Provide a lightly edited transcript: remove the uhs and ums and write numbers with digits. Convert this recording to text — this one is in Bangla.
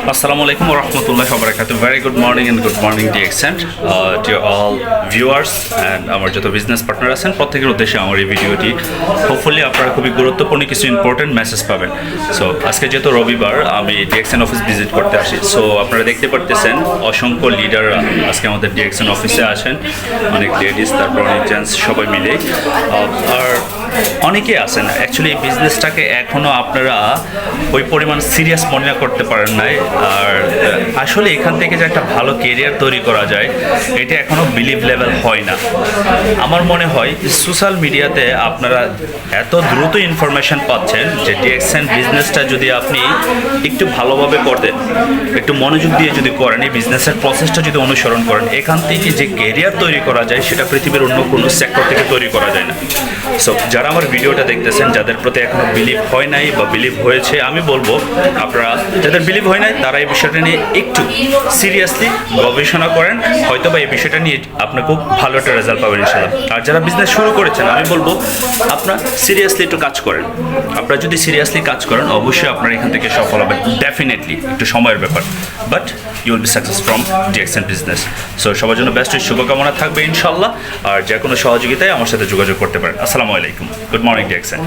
Assalamu alaikum wa rahmatullahi wa barakatuh. Very good morning and good morning DXN to all viewers and আমার যত বিজনেস পার্টনার আছেন প্রত্যেকের উদ্দেশ্যে আমার এই ভিডিওটি হোপফুলি আপনারা খুবই গুরুত্বপূর্ণ কিছু ইম্পর্টেন্ট মেসেজ পাবেন। সো আজকে যেহেতু রবিবার আমি ডিএক্সএন অফিস ভিজিট করতে আসি, সো আপনারা দেখতে পারতেছেন অসংখ্য লিডাররা আজকে আমাদের ডিএক্সএন অফিসে আসেন, অনেক লেডিস তারপর অনেক জেন্টস সবাই মিলে। আর অনেকে আছেন অ্যাকচুয়ালি এই বিজনেসটাকে এখনও আপনারা ওই পরিমাণ সিরিয়াস মনে করতে পারেন নাই। আর আসলে এখান থেকে যে একটা ভালো কেরিয়ার তৈরি করা যায় এটা এখনও বিলিভ লেভেল হয় না। আমার মনে হয় সোশ্যাল মিডিয়াতে আপনারা এত দ্রুত ইনফরমেশান পাচ্ছেন যে ডিএক্সএন বিজনেসটা যদি আপনি একটু ভালোভাবে করতেন, একটু মনোযোগ দিয়ে যদি করেন, এই বিজনেসের প্রসেসটা যদি অনুসরণ করেন, এখান থেকে যে কেরিয়ার তৈরি করা যায় সেটা পৃথিবীর অন্য কোনো সেক্টর থেকে তৈরি করা যায় না। সো যারা আমার ভিডিওটা দেখতেছেন, যাদের প্রতি এখনও বিলিভ হয় নাই বা বিলিভ হয়েছে, আমি বলবো আপনারা যাদের বিলিভ হয় নাই তারা এই বিষয়টা নিয়ে একটু সিরিয়াসলি গবেষণা করেন, হয়তো বা এই বিষয়টা নিয়ে আপনি খুব ভালো একটা রেজাল্ট পাবেন ইনশাআল্লাহ। আর যারা বিজনেস শুরু করেছেন আমি বলবো আপনারা সিরিয়াসলি একটু কাজ করেন। আপনারা যদি সিরিয়াসলি কাজ করেন অবশ্যই আপনারা এখান থেকে সফল হবেন, ডেফিনেটলি। একটু সময়ের ব্যাপার, but you will be success from DXN business. So সবার জন্য বেস্ট শুভকামনা থাকবে ইনশাআল্লাহ। আর যে কোনো সহযোগিতায় আমার সাথে যোগাযোগ করতে পারেন। আসসালামু আলাইকুম, গুড মর্নিং ডিএক্সএন।